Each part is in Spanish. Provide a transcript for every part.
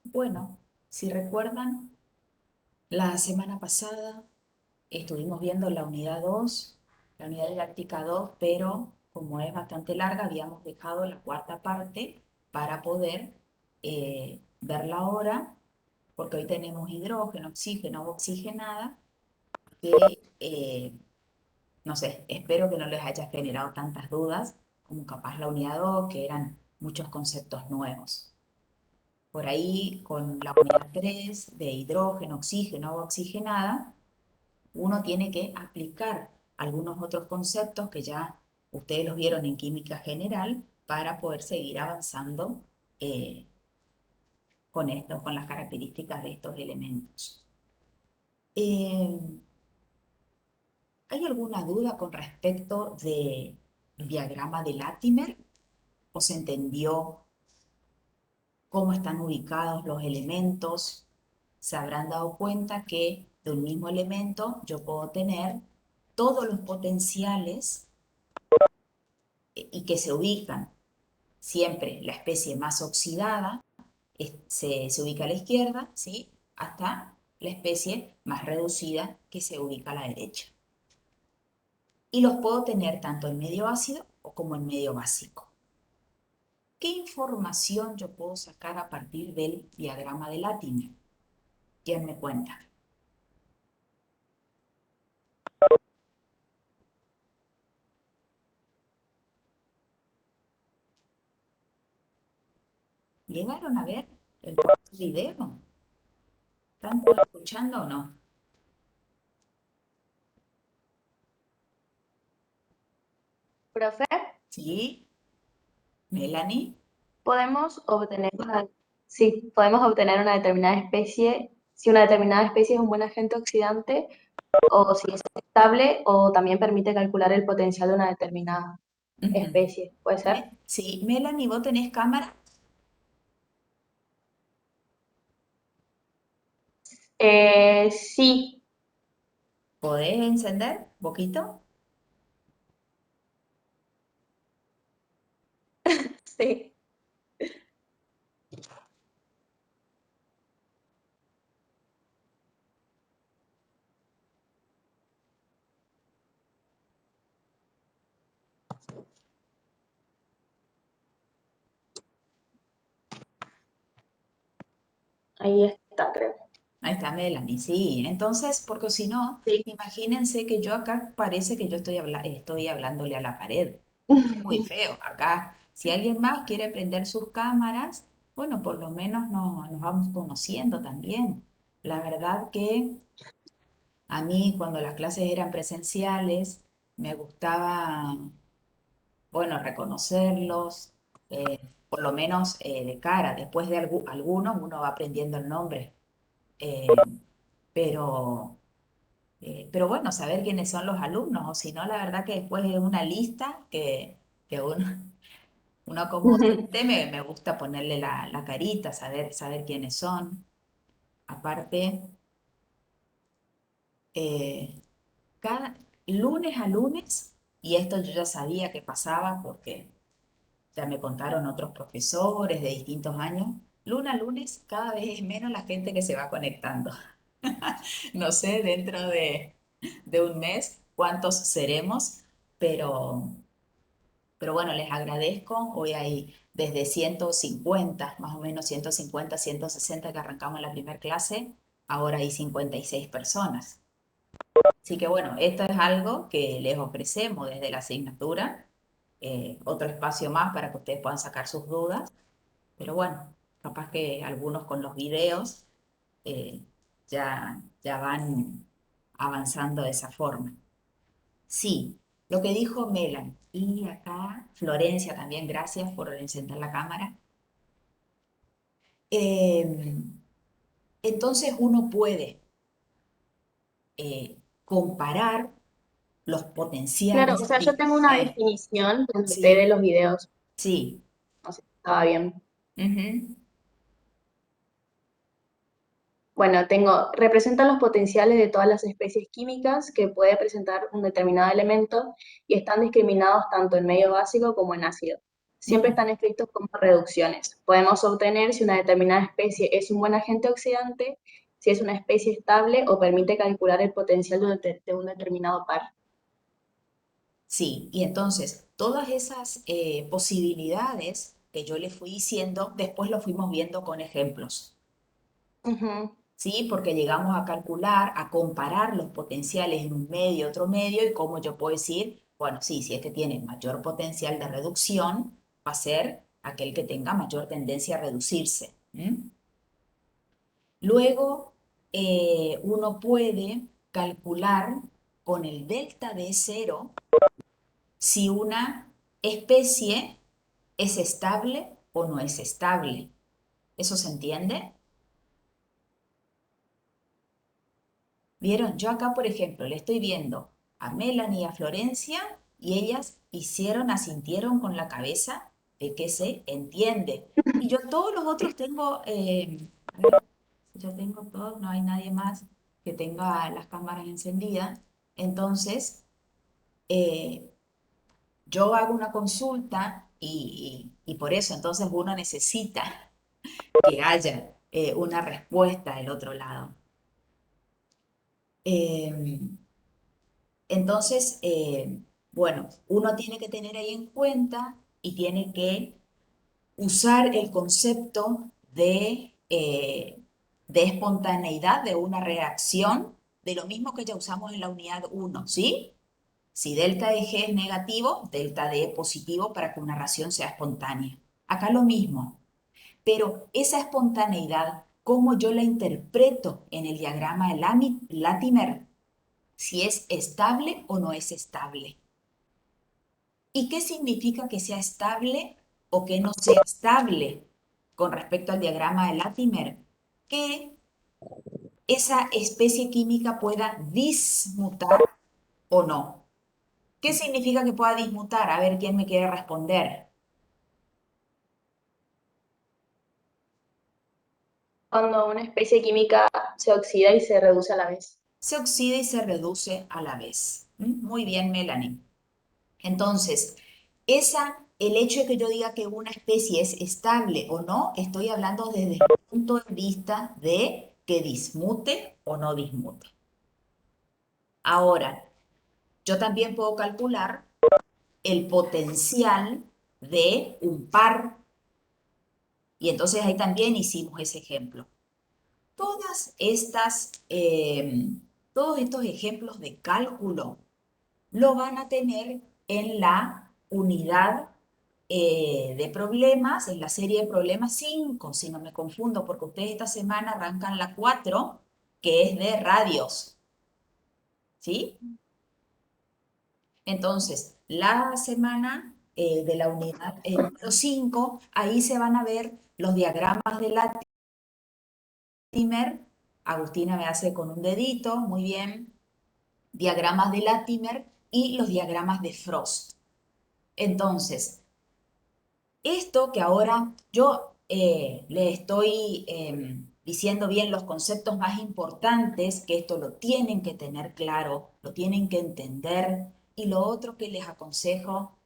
Bueno, si recuerdan, la semana pasada estuvimos viendo la unidad 2, la unidad didáctica 2, pero como es bastante larga, habíamos dejado la cuarta parte para poder verla ahora, porque hoy tenemos hidrógeno, oxígeno, oxigenada, que no sé, espero que no les haya generado tantas dudas como capaz la unidad 2, que eran muchos conceptos nuevos. Por ahí, con la unidad 3 de hidrógeno, oxígeno o oxigenada, uno tiene que aplicar algunos otros conceptos que ya ustedes los vieron en química general para poder seguir avanzando eh, con esto, con las características de estos elementos. Eh, ¿Hay alguna duda con respecto del diagrama de Latimer? ¿O se entendió cómo están ubicados los elementos? Se habrán dado cuenta que de un mismo elemento yo puedo tener todos los potenciales y que se ubican siempre la especie más oxidada, se ubica a la izquierda, ¿sí? Hasta la especie más reducida que se ubica a la derecha. Y los puedo tener tanto en medio ácido o como en medio básico. ¿Qué información yo puedo sacar a partir del diagrama de Latimer? ¿Quién me cuenta? ¿Llegaron a ver el video? ¿Están todos escuchando o no? Profe, ¿Sí? ¿Melanie? podemos obtener sí, podemos obtener una determinada especie, si una determinada especie es un buen agente oxidante o si es estable o también permite calcular el potencial de una determinada Ujú. especie. ¿Puede ser? Sí, Melanie, ¿vos tenés cámara? Sí, ¿Podés encender un poquito? sí. Ahí está, creo. Ahí está Melanie, sí. Entonces, porque si no, Sí. imagínense que yo acá parece que yo estoy hablándole a la pared. Muy feo. Acá, si alguien más quiere prender sus cámaras, bueno, por lo menos nos vamos conociendo también. La verdad que a mí, cuando las clases eran presenciales, me gustaba, bueno, reconocerlos, por lo menos de cara. Después de algunos uno va aprendiendo el nombre. Eh, pero, pero bueno, saber quiénes son los alumnos, o si no, la verdad que después de una lista que uno como docente me gusta ponerle la carita, saber quiénes son. Aparte, eh, cada lunes a lunes, y esto yo ya sabía que pasaba porque ya me contaron otros profesores de distintos años, lunes a lunes cada vez es menos la gente que se va conectando. No sé, dentro de un mes cuántos seremos, pero, pero bueno, les agradezco. Hoy hay desde 150, más o menos 150, 160 que arrancamos la primera clase, ahora hay 56 personas. Así que bueno, esto es algo que les ofrecemos desde la asignatura, otro espacio más para que ustedes puedan sacar sus dudas, pero bueno, capaz que algunos con los videos eh, ya van avanzando de esa forma. Sí, lo que dijo Melan, y acá Florencia también, gracias por encender la cámara. Eh, entonces uno puede comparar los Claro, potenciales. o sea, yo tengo una definición que noté de Sí, los videos. sí. No sé si estaba bien. Ujú. Bueno, representan los potenciales de todas las especies químicas que puede presentar un determinado elemento y están discriminados tanto en medio básico como en ácido. Siempre Mm. están escritos como reducciones. Podemos obtener si una determinada especie es un buen agente oxidante, si es una especie estable o permite calcular el potencial de un determinado par. Sí, y entonces todas esas posibilidades que yo le fui diciendo, después lo fuimos viendo con ejemplos. Ujú. ¿Sí? Porque llegamos a calcular, a comparar los potenciales en un medio y otro medio y cómo yo puedo decir, bueno, sí, si este tiene mayor potencial de reducción, va a ser aquel que tenga mayor tendencia a reducirse. ¿M? Luego, uno puede calcular con el delta de cero si una especie es estable o no es estable. ¿Eso se entiende? ¿Vieron? Yo acá, por ejemplo, le estoy viendo a Melanie y a Florencia y ellas asintieron con la cabeza de que se entiende. Y yo todos los otros tengo, a ver, yo tengo todos, no hay nadie más que tenga las cámaras encendidas. Entonces, eh, yo hago una consulta y por eso entonces uno necesita que haya una respuesta del otro lado. Em, Entonces, bueno, uno tiene que tener ahí en cuenta y tiene que usar el concepto de espontaneidad de una reacción, de lo mismo que ya usamos en la unidad uno, ¿sí? Si delta de G es negativo, delta de es positivo para que una reacción sea espontánea. Acá lo mismo, pero esa espontaneidad, ¿cómo yo la interpreto en el diagrama de Latimer? Si es estable o no es estable. ¿Y qué significa que sea estable o que no sea estable con respecto al diagrama de Latimer? Que esa especie química pueda dismutar o no. ¿Qué significa que pueda dismutar? A ver quién me quiere responder. Cuando una especie química se oxida y se reduce a la vez. Se oxida y se reduce a la vez. Muy bien, Melanie. Entonces, el hecho de que yo diga que una especie es estable o no, estoy hablando desde el punto de vista de que dismute o no dismute. Ahora, yo también puedo calcular el potencial de un par y entonces ahí también hicimos ese ejemplo. Todas estas, todos estos ejemplos de cálculo lo van a tener en la unidad de problemas, en la serie de problemas 5 si no me confundo, porque ustedes esta semana arrancan la 4 que es de radios, ¿sí? Entonces, la semana de la unidad número 5 ahí se van a ver los diagramas de Latimer. Agustina me hace con un dedito, muy bien. Diagramas de Latimer y los diagramas de Frost. Entonces, esto que ahora yo le estoy diciendo bien los conceptos más importantes, que esto lo tienen que tener claro, lo tienen que entender. Y lo otro que les aconsejo,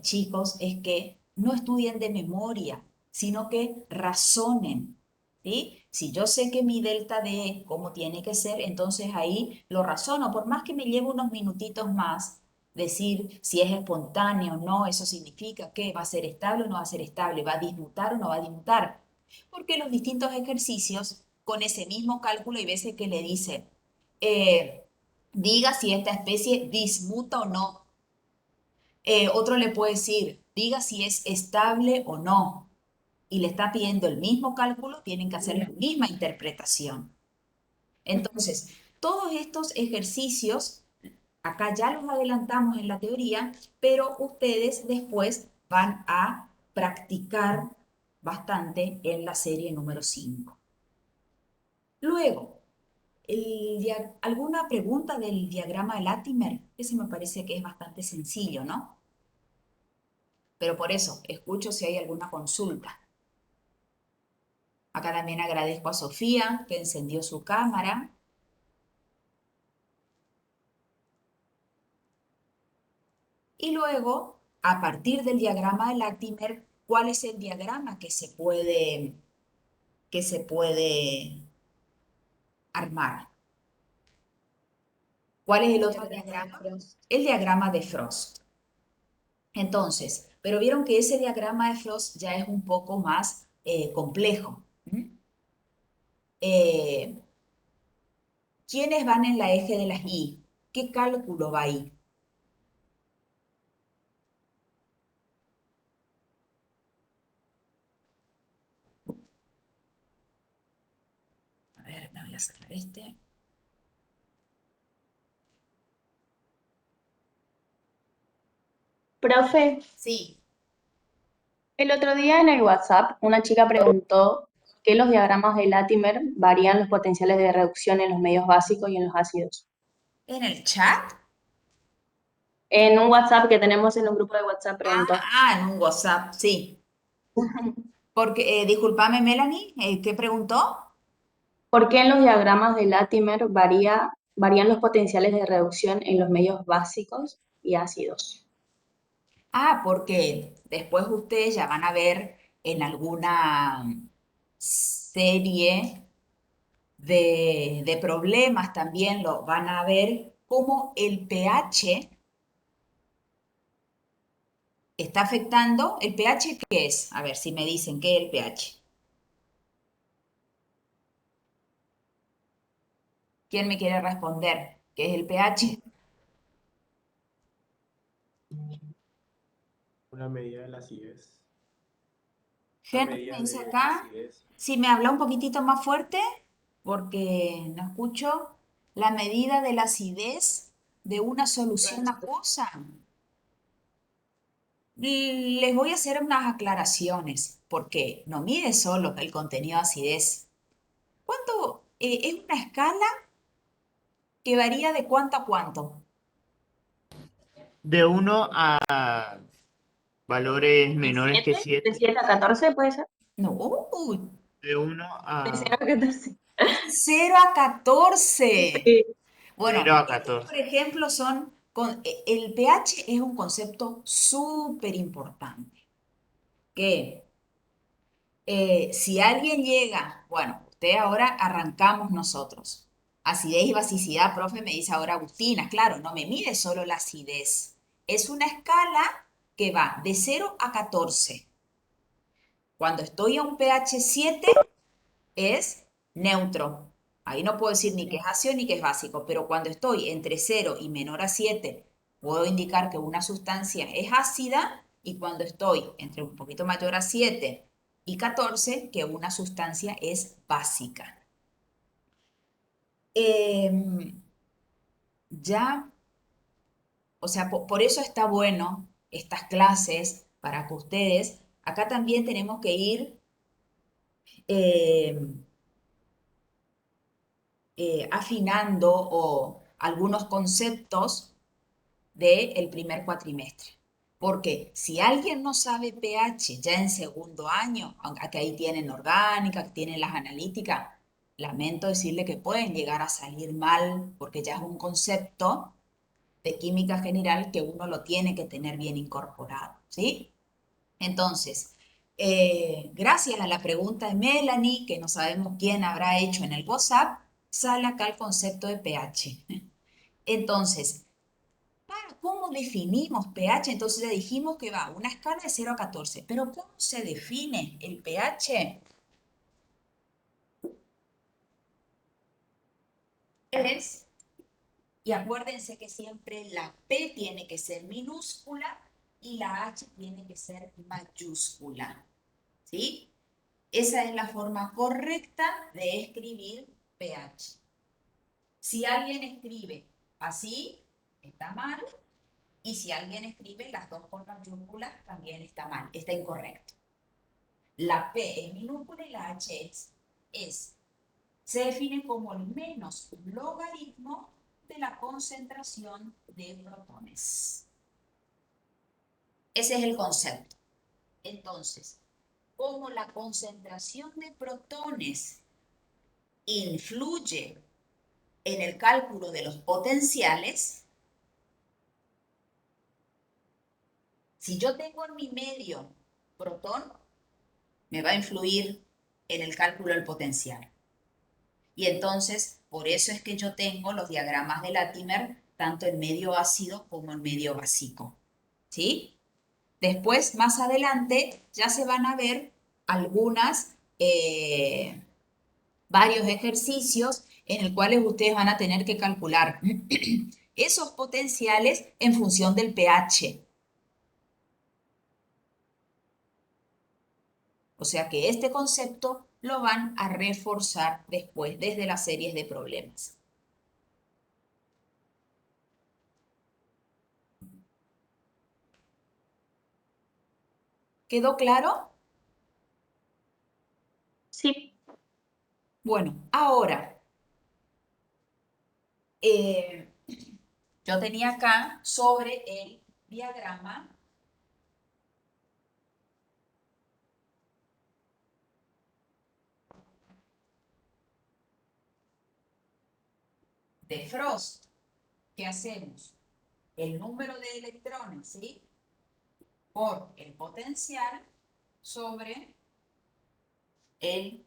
chicos, es que no estudien de memoria, sino que razonen. ¿Sí? Si yo sé que mi delta D, cómo tiene que ser, entonces ahí lo razono, por más que me lleve unos minutitos más decir si es espontáneo o no, eso significa que va a ser estable o no va a ser estable, va a dismutar o no va a dismutar. Porque los distintos ejercicios, con ese mismo cálculo, hay veces que le dice, eh, diga si esta especie dismuta o no. Otro le puede decir, diga si es estable o no. Y le está pidiendo el mismo cálculo, tienen que hacer la misma interpretación. Entonces, todos estos ejercicios acá ya los adelantamos en la teoría, pero ustedes después van a practicar bastante en la serie número 5. Luego, ¿alguna pregunta del diagrama de Latimer? Ese me parece que es bastante sencillo, ¿no? Pero por eso, escucho si hay alguna consulta. Acá también agradezco a Sofía que encendió su cámara. Y luego, a partir del diagrama de Latimer, ¿cuál es el diagrama que se puede armar? ¿Cuál es el El otro diagrama de diagrama? Frost. El diagrama de Frost. Entonces, pero vieron que ese diagrama de Frost ya es un poco más complejo. ¿Mm? Eh, ¿Quiénes van en la eje de las Y? ¿Qué cálculo va ahí? A ver, me voy a sacar este. Profe, Sí, el otro día en el WhatsApp una chica preguntó por qué los diagramas de Latimer varían los potenciales de reducción en los medios básicos y en los ácidos. en el chat. En un WhatsApp que tenemos en un grupo de WhatsApp preguntó. En un WhatsApp, sí. Porque, discúlpame, Melanie, ¿qué preguntó? ¿Por qué en los diagramas de Latimer varían los potenciales de reducción en los medios básicos y ácidos? Porque después ustedes ya van a ver en alguna serie de problemas también lo van a ver cómo el pH está afectando. ¿El pH qué es? A ver si me dicen qué es el pH. ¿Quién me quiere responder? ¿Qué es el pH? Una medida de la acidez. Una Henry me medida dice de acá, acidez. si me habla un poquitito más fuerte, porque no escucho, la medida de la acidez de una solución acuosa. Les voy a hacer unas aclaraciones, porque no mide solo el contenido de acidez. ¿Cuánto? Es una escala que varía de cuánto a cuánto. De 1 a valores ¿De menores que 7? ¿De 7. 7 a 14 puede ser? No, De uno De a 0 a 14. de 0 a 14. Sí. Bueno, 0 a 14. por ejemplo, el pH es un concepto súper importante, que si alguien llega, bueno, usted ahora arrancamos nosotros. Acidez y basicidad, profe, me dice ahora Agustina, claro, no me mide solo la acidez. Es una escala que va de 0 a 14. Cuando estoy a un pH 7 es neutro. Ahí no puedo decir ni que es ácido ni que es básico, pero cuando estoy entre 0 y menor a 7, puedo indicar que una sustancia es ácida y cuando estoy entre un poquito mayor a 7 y 14, que una sustancia es básica. Em, ya, o sea, por eso está bueno estas clases para que ustedes, acá también tenemos que ir em, afinando o algunos conceptos del primer cuatrimestre. Porque si alguien no sabe pH ya en segundo año, aunque ahí tienen orgánica, que tienen las analíticas, lamento decirle que pueden llegar a salir mal porque ya es un concepto de química general que uno lo tiene que tener bien incorporado, ¿sí? Entonces, gracias a la pregunta de Melanie, que no sabemos quién habrá hecho en el WhatsApp, sale acá el concepto de pH. Entonces, ¿cómo definimos pH? Entonces ya dijimos que va una escala de 0 a 14, pero ¿cómo se define el pH? Es, y acuérdense que siempre la P tiene que ser minúscula y la H tiene que ser mayúscula, ¿sí? Esa es la forma correcta de escribir pH. Si alguien escribe así, está mal. Y si alguien escribe las dos con mayúsculas, también está mal, está incorrecto. La P es minúscula y la H es. Se define como el menos logaritmo de la concentración de protones. Ese es el concepto. Entonces, como la concentración de protones influye en el cálculo de los potenciales, si yo tengo en mi medio protón, me va a influir en el cálculo del potencial. Y entonces, por eso es que yo tengo los diagramas de Latimer tanto en medio ácido como en medio básico. ¿Sí? Después, más adelante, ya se van a ver varios ejercicios en los cuales ustedes van a tener que calcular esos potenciales en función del pH. O sea que este concepto lo van a reforzar después desde las series de problemas. ¿Quedó claro? Sí. Bueno, ahora, yo tenía acá sobre el diagrama de Frost. ¿Qué hacemos? El número de electrones, ¿sí? Por el potencial sobre el,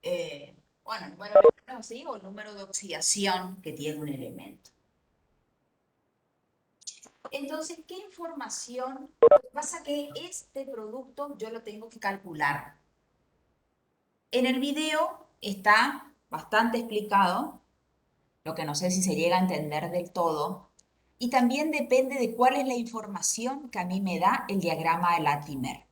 número de electrones, ¿sí? O el número de oxidación que tiene un elemento. Entonces, ¿qué información? Lo que pasa es que este producto yo lo tengo que calcular. En el video está bastante explicado, lo que no sé si se llega a entender del todo, y también depende de cuál es la información que a mí me da el diagrama de Latimer.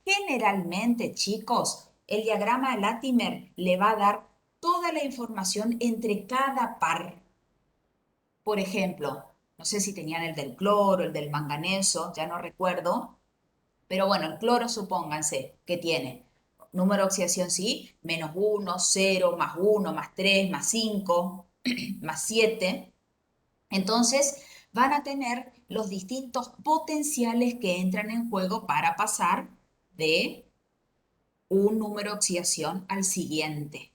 Generalmente, chicos, el diagrama de Latimer le va a dar toda la información entre cada par. Por ejemplo, no sé si tenían el del cloro, el del manganeso, ya no recuerdo, pero bueno, el cloro supónganse que tiene número de oxidación, sí, -1, 0, +1, +3, +5, +7. Entonces, van a tener los distintos potenciales que entran en juego para pasar de un número de oxidación al siguiente.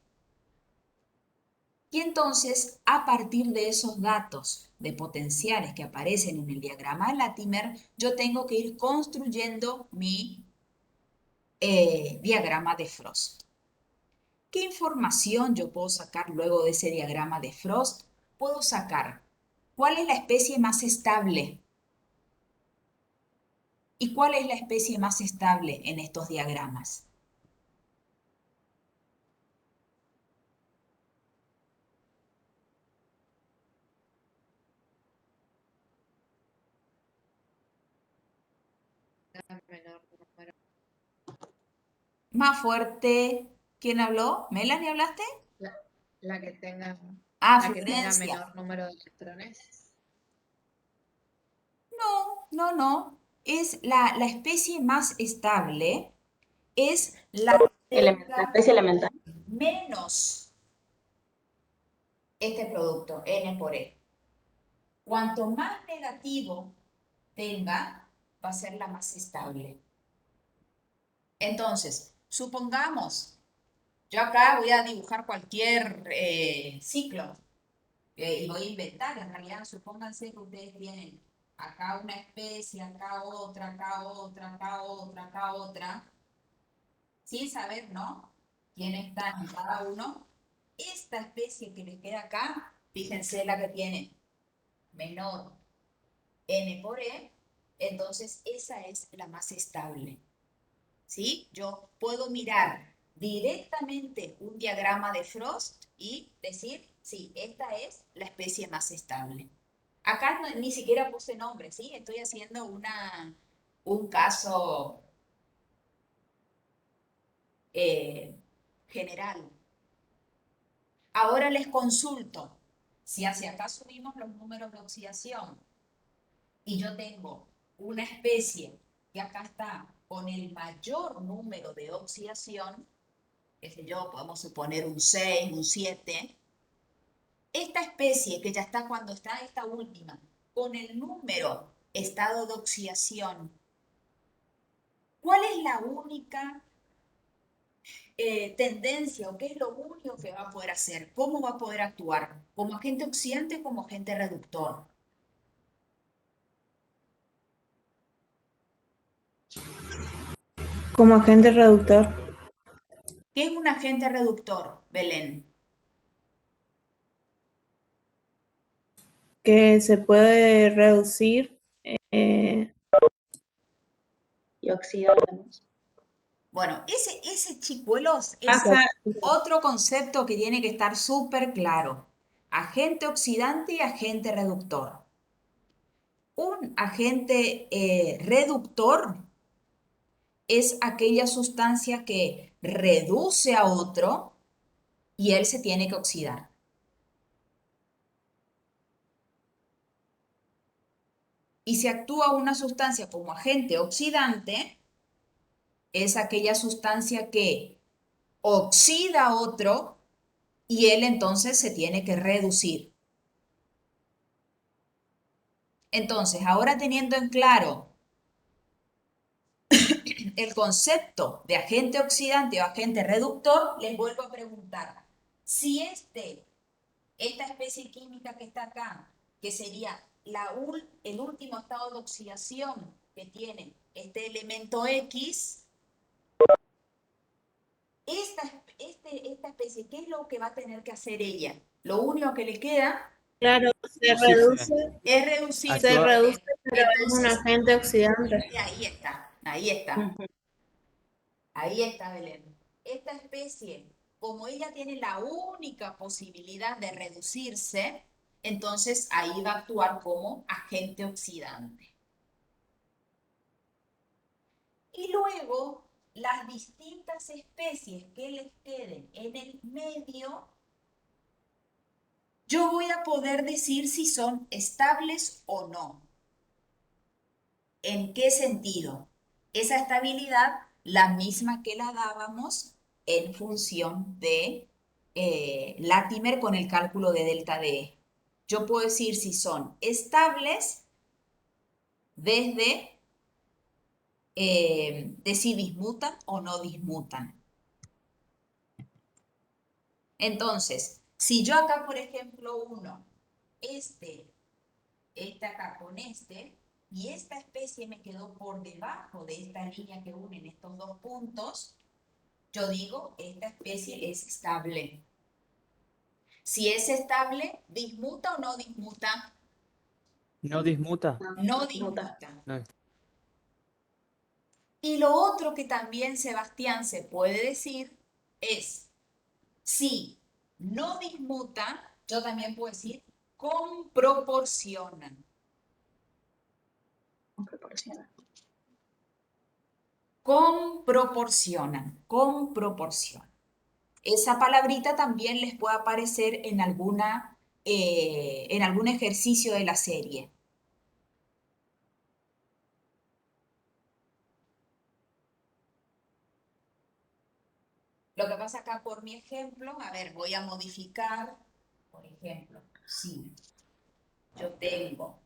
Y entonces, a partir de esos datos de potenciales que aparecen en el diagrama de Latimer, yo tengo que ir construyendo mi diagrama de Frost. ¿Qué información yo puedo sacar luego de ese diagrama de Frost? Puedo sacar cuál es la especie más estable y cuál es la especie más estable en estos diagramas. Menor número. Más fuerte. ¿Quién habló? ¿Melanie hablaste? La que tenga, Ah, la que tenga Florencia. menor número de electrones. No. Es la especie más estable, es la que La tenga especie elemental. menos este producto, N por E. Cuanto más negativo tenga, va a ser la más estable. Entonces, supongamos, yo acá voy a dibujar cualquier ciclo y voy a inventar, en realidad, supónganse que ustedes tienen acá una especie, acá otra, acá otra, acá otra, acá otra, sin saber, ¿no? Quién está en cada uno. Esta especie que les queda acá, fíjense la que tiene menor N por E, entonces esa es la más estable. ¿Sí? Yo puedo mirar directamente un diagrama de Frost y decir, sí, esta es la especie más estable. Acá ni siquiera puse nombre, ¿sí? Estoy haciendo un caso general. Ahora les consulto si hacia acá subimos los números de oxidación y yo tengo una especie que acá está con el mayor número de oxidación, qué sé yo, podemos suponer un 6, un 7, esta especie que ya está cuando está esta última, con el número estado de oxidación ¿Cuál es la única tendencia o qué es lo único que va a poder hacer? ¿Cómo va a poder actuar? ¿Como agente oxidante o como agente reductor? Como agente reductor, ¿Qué es un agente reductor, Belén? que se puede reducir, Y oxidarnos. Bueno, ese chicuelos es pasa, otro concepto que tiene que estar súper claro. Agente oxidante y agente reductor. Un agente reductor es aquella sustancia que reduce a otro y él se tiene que oxidar. Y si actúa una sustancia como agente oxidante, es aquella sustancia que oxida a otro y él entonces se tiene que reducir. Entonces, ahora teniendo en claro el concepto de agente oxidante o agente reductor, les vuelvo a preguntar, si esta especie química que está acá, que sería el último estado de oxidación que tiene este elemento X, esta especie, ¿qué es lo que va a tener que hacer ella? Lo único que le queda claro, se Reducirse. reduce, es reducir. se Actúa- reduce, pero es un Entonces, agente oxidante. ahí está, ahí está. Ujú. Ahí está, Belén. Esta especie, como ella tiene la única posibilidad de reducirse, entonces ahí va a actuar como agente oxidante. Y luego, las distintas especies que les queden en el medio, yo voy a poder decir si son estables o no. ¿En qué sentido? Esa estabilidad, la misma que la dábamos en función de Latimer con el cálculo de delta D. Yo puedo decir si son estables desde de si dismutan o no dismutan. Entonces, si yo acá, por ejemplo, uno, este acá con y esta especie me quedó por debajo de esta línea que unen estos dos puntos, yo digo, esta especie es estable. Si es estable, ¿dismuta o no dismuta? No dismuta. No dismuta. No. Y lo otro que también Sebastián se puede decir es, si no dismuta, yo también puedo decir, comproporcionan. Proporciona. Comproporcionan. Esa palabrita también les puede aparecer en algún ejercicio de la serie. Lo que pasa acá por mi ejemplo, a ver, voy a modificar, por ejemplo, si yo tengo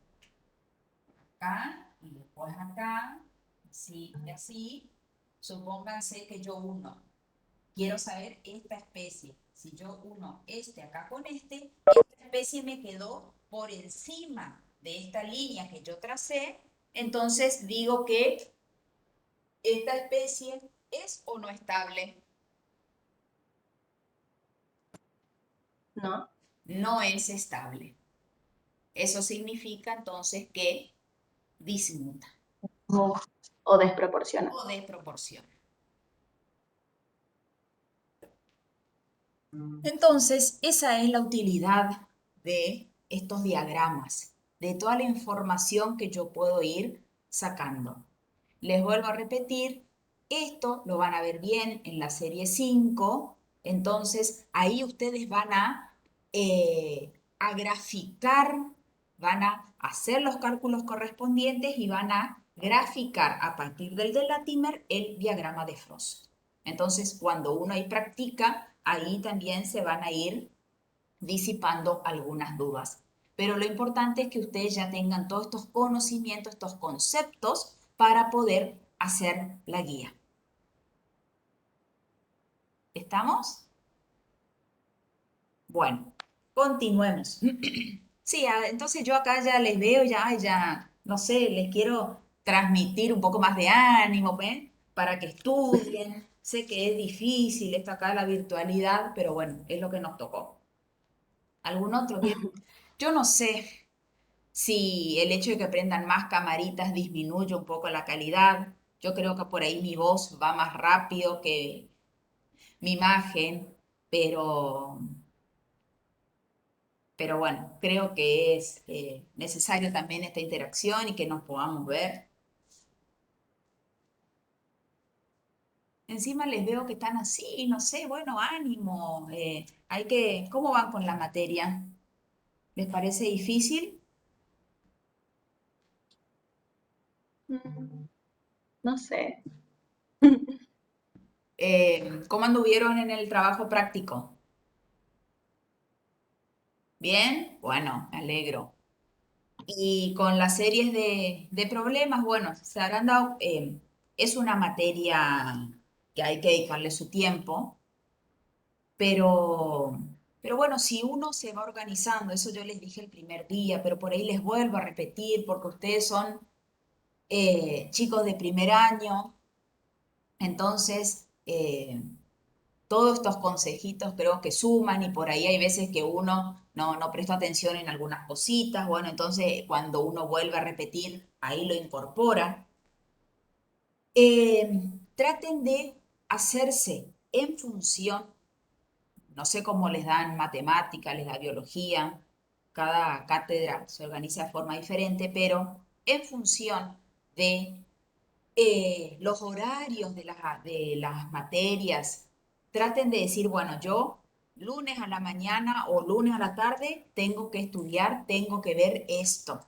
acá y después acá, así y así, supónganse que yo uno, quiero saber esta especie. Si yo uno acá con esta especie me quedó por encima de esta línea que yo tracé, entonces digo que esta especie es o no estable. ¿No? No es estable. Eso significa entonces que dismuta O desproporciona. o desproporciona. Entonces, esa es la utilidad de estos diagramas, de toda la información que yo puedo ir sacando. Les vuelvo a repetir, esto lo van a ver bien en la serie 5, entonces ahí ustedes van a graficar, van a hacer los cálculos correspondientes y van a graficar a partir del de Latimer el diagrama de Frost. Entonces, cuando uno ahí practica, ahí también se van a ir disipando algunas dudas. Pero lo importante es que ustedes ya tengan todos estos conocimientos, estos conceptos para poder hacer la guía. ¿Estamos? Bueno, continuemos. Sí, entonces yo acá ya les veo, ya, no sé, les quiero transmitir un poco más de ánimo, ¿ven? Para que estudien. Sé que es difícil esto acá, la virtualidad, pero bueno, es lo que nos tocó. ¿Algún otro? Yo no sé si el hecho de que prendan más camaritas disminuye un poco la calidad. Yo creo que por ahí mi voz va más rápido que mi imagen, pero... Pero bueno, creo que es necesario también esta interacción y que nos podamos ver. Encima les veo que están así, no sé, bueno, ánimo. ¿Cómo van con la materia? ¿Les parece difícil? No sé. ¿Cómo anduvieron en el trabajo práctico? ¿Bien? Bueno, me alegro. Y con las series de problemas, bueno, se habrán dado, es una materia que hay que dedicarle su tiempo. Pero, pero bueno, si uno se va organizando, eso yo les dije el primer día, pero por ahí les vuelvo a repetir, porque ustedes son chicos de primer año, entonces todos estos consejitos creo que suman y por ahí hay veces que uno no presta atención en algunas cositas, bueno, entonces cuando uno vuelve a repetir, ahí lo incorpora. Traten de hacerse en función. No sé cómo les dan matemática, les da biología, cada cátedra se organiza de forma diferente, pero en función de los horarios de las materias, traten de decir, bueno, yo lunes a la mañana o lunes a la tarde tengo que estudiar, tengo que ver esto.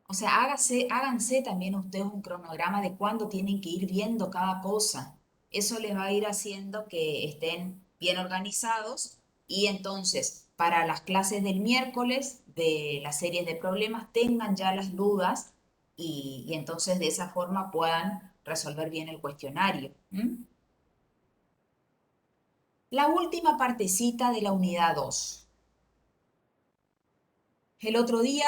O sea, háganse también ustedes un cronograma de cuándo tienen que ir viendo cada cosa. Eso les va a ir haciendo que estén bien organizados y entonces para las clases del miércoles de las series de problemas tengan ya las dudas y entonces de esa forma puedan resolver bien el cuestionario. ¿M? La última partecita de la unidad 2. El otro día,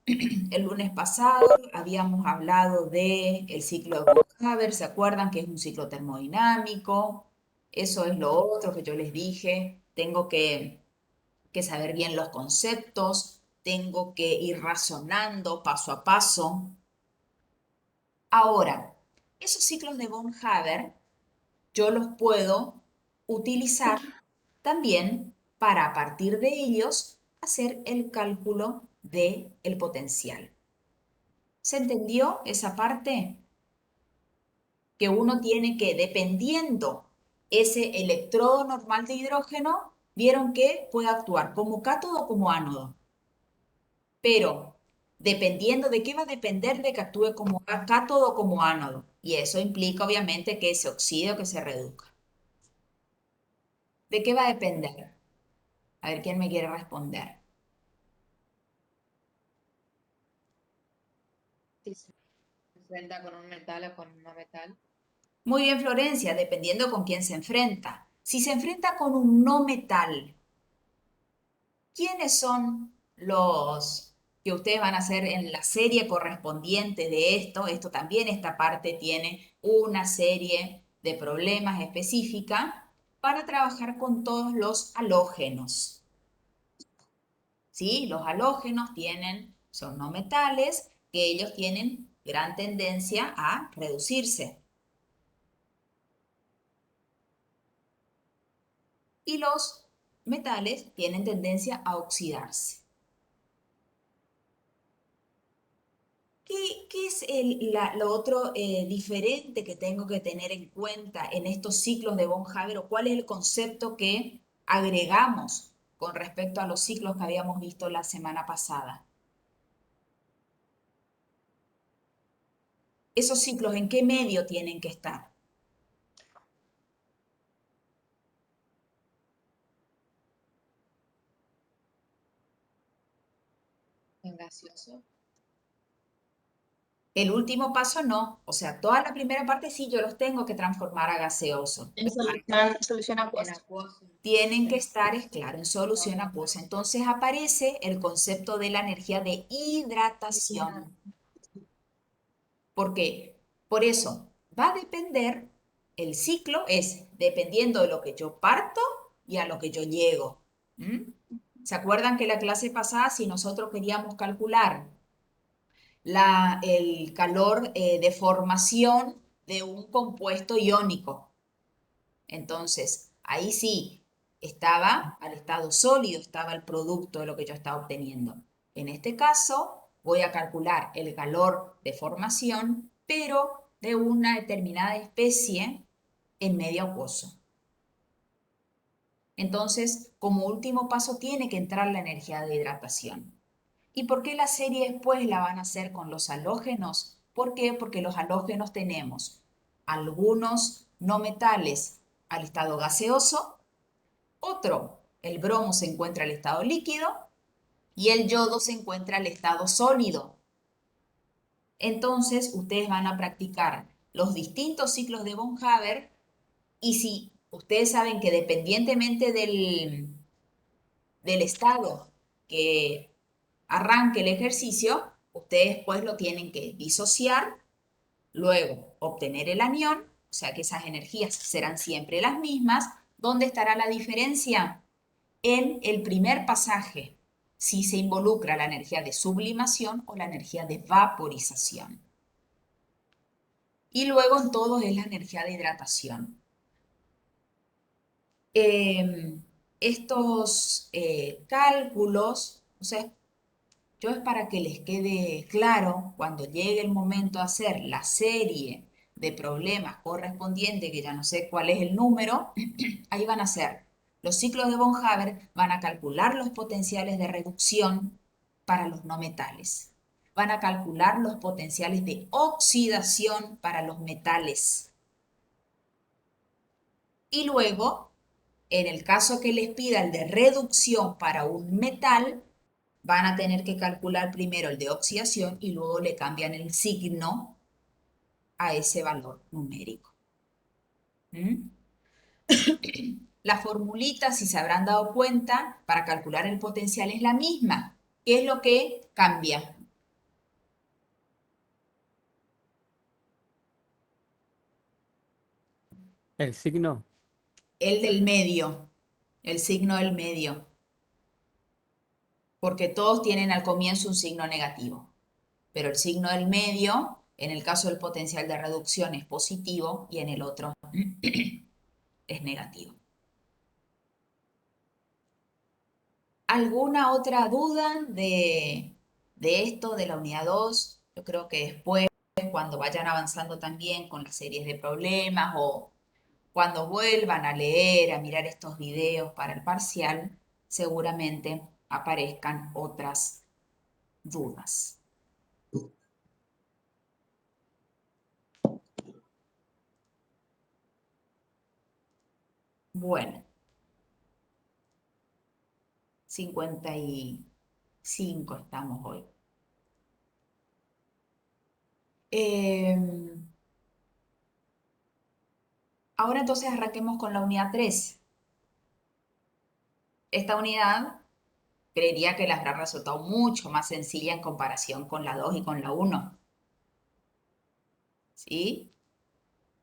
el lunes pasado, habíamos hablado del ciclo de Haber, ¿se acuerdan que es un ciclo termodinámico? Eso es lo otro que yo les dije. Tengo que saber bien los conceptos, tengo que ir razonando paso a paso. Ahora, esos ciclos de von Haber yo los puedo utilizar también para a partir de ellos hacer el cálculo del potencial. ¿Se entendió esa parte? Que uno tiene que, dependiendo ese electrodo normal de hidrógeno, vieron que puede actuar como cátodo o como ánodo. Pero dependiendo de qué va a depender de que actúe como cátodo o como ánodo. Y eso implica obviamente que se oxide o que se reduzca. ¿De qué va a depender? A ver quién me quiere responder. Si se enfrenta con un metal o con un no metal. Muy bien, Florencia, dependiendo con quién se enfrenta. Si se enfrenta con un no metal, ¿quiénes son los que ustedes van a hacer en la serie correspondiente de esto? Esto también, esta parte tiene una serie de problemas específica para trabajar con todos los halógenos. ¿Sí? Los halógenos son no metales, que ellos tienen gran tendencia a reducirse. Y los metales tienen tendencia a oxidarse. ¿Qué es lo otro diferente que tengo que tener en cuenta en estos ciclos de von Haber o cuál es el concepto que agregamos con respecto a los ciclos que habíamos visto la semana pasada? ¿Esos ciclos en qué medio tienen que estar? En gaseoso. El último paso no, o sea, toda la primera parte sí yo los tengo que transformar a gaseoso. En solución En acuosa. acuoso. Tienen que estar, es claro, en solución acuosa. Entonces aparece el concepto de la energía de hidratación. Porque, por eso, va a depender, el ciclo es dependiendo de lo que yo parto y a lo que yo llego. ¿Mm? ¿Se acuerdan que la clase pasada, si nosotros queríamos calcular el calor de formación de un compuesto iónico? Entonces, ahí sí, estaba al estado sólido, estaba el producto de lo que yo estaba obteniendo. En este caso, voy a calcular el calor de formación, pero de una determinada especie en medio acuoso. Entonces, como último paso, tiene que entrar la energía de hidratación. ¿Y por qué la serie después la van a hacer con los halógenos? ¿Por qué? Porque los halógenos tenemos algunos no metales al estado gaseoso, otro, el bromo se encuentra al estado líquido y el yodo se encuentra al estado sólido. Entonces, ustedes van a practicar los distintos ciclos de von Haber y si ustedes saben que dependientemente del estado que arranque el ejercicio, ustedes pues lo tienen que disociar, luego obtener el anión, o sea que esas energías serán siempre las mismas. ¿Dónde estará la diferencia? En el primer pasaje, si se involucra la energía de sublimación o la energía de vaporización. Y luego en todos es la energía de hidratación. Estos cálculos, o sea, yo es para que les quede claro cuando llegue el momento de hacer la serie de problemas correspondientes, que ya no sé cuál es el número, ahí van a hacer los ciclos de von Haber, van a calcular los potenciales de reducción para los no metales, van a calcular los potenciales de oxidación para los metales. Y luego, en el caso que les pida el de reducción para un metal, van a tener que calcular primero el de oxidación y luego le cambian el signo a ese valor numérico. ¿Mm? La formulita, si se habrán dado cuenta, para calcular el potencial es la misma. ¿Qué es lo que cambia? El signo. El del medio, el signo del medio, porque todos tienen al comienzo un signo negativo, pero el signo del medio, en el caso del potencial de reducción, es positivo y en el otro es negativo. ¿Alguna otra duda de esto, de la unidad 2? Yo creo que después, cuando vayan avanzando también con las series de problemas o cuando vuelvan a leer, a mirar estos videos para el parcial, seguramente aparezcan otras dudas. Bueno, 55 estamos hoy. Ahora entonces arranquemos con la unidad 3. Esta unidad creería que les habrá resultado mucho más sencilla en comparación con la 2 y con la 1. ¿Sí?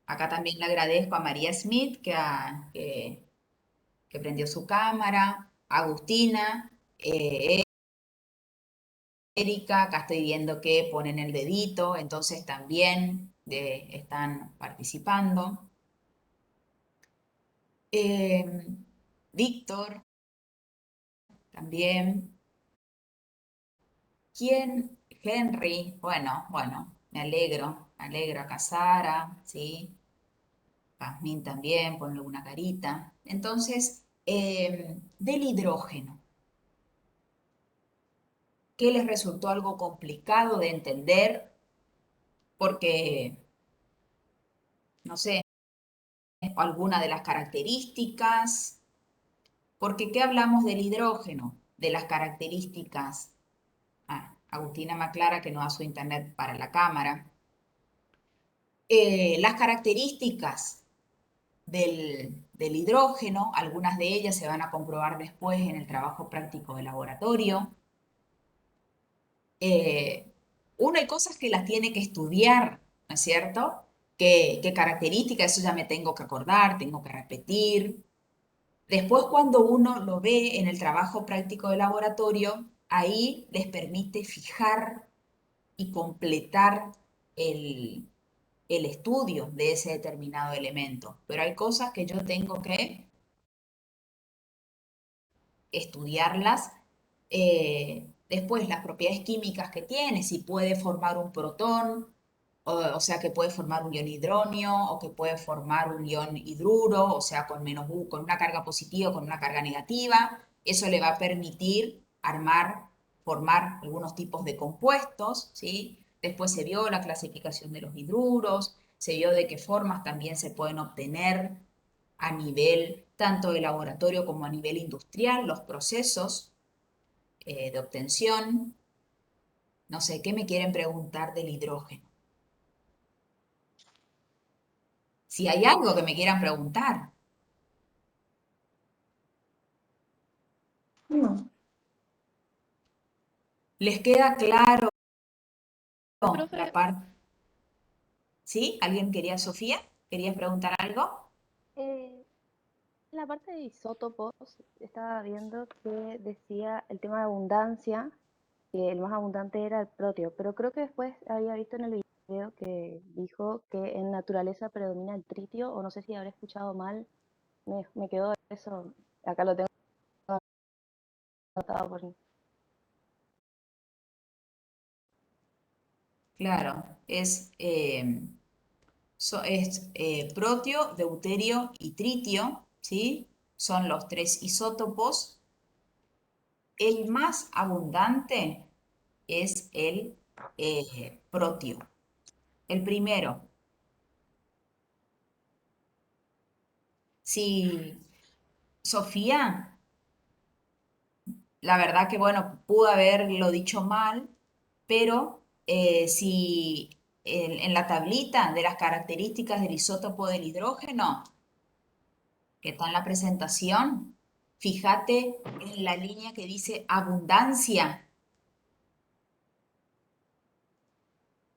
Acá también le agradezco a María Smith que prendió su cámara, a Agustina, Erika, acá estoy viendo que ponen el dedito, entonces también están participando. Víctor, también. ¿Quién? Henry, bueno, me alegro acá Sara, ¿sí? Jazmín también, ponle una carita. Entonces, del hidrógeno, ¿qué les resultó algo complicado de entender? Porque, no sé, alguna de las características, porque ¿qué hablamos del hidrógeno? De las características. Agustina me aclara que no da su internet para la cámara. Las características del hidrógeno, algunas de ellas se van a comprobar después en el trabajo práctico de laboratorio. Uno hay cosas que las tiene que estudiar, ¿no es cierto? ¿Qué características? Eso ya me tengo que acordar, tengo que repetir. Después, cuando uno lo ve en el trabajo práctico de laboratorio, ahí les permite fijar y completar el, el estudio de ese determinado elemento. Pero hay cosas que yo tengo que estudiarlas. Después, las propiedades químicas que tiene, si puede formar un protón, o sea, que puede formar un ion hidronio, o que puede formar un ion hidruro, o sea, con menos con una carga positiva o con una carga negativa. Eso le va a permitir formar algunos tipos de compuestos, ¿sí? Después se vio la clasificación de los hidruros, se vio de qué formas también se pueden obtener a nivel tanto de laboratorio como a nivel industrial, los procesos de obtención. No sé, ¿qué me quieren preguntar del hidrógeno? Si hay algo que me quieran preguntar. No. ¿Les queda claro Profe, la parte? ¿Sí? ¿Alguien quería, Sofía? ¿Querías preguntar algo? en la parte de isótopos estaba viendo que decía el tema de abundancia, que el más abundante era el proteo, pero creo que después había visto en el video que dijo que en naturaleza predomina el tritio, o no sé si habré escuchado mal, me quedó eso, acá lo tengo anotado por mí. Claro, es protio, deuterio y tritio, ¿sí? Son los tres isótopos. El más abundante es el protio. El primero. Si Sofía, la verdad que bueno, pudo haberlo dicho mal, pero si en la tablita de las características del isótopo del hidrógeno, que está en la presentación, fíjate en la línea que dice abundancia.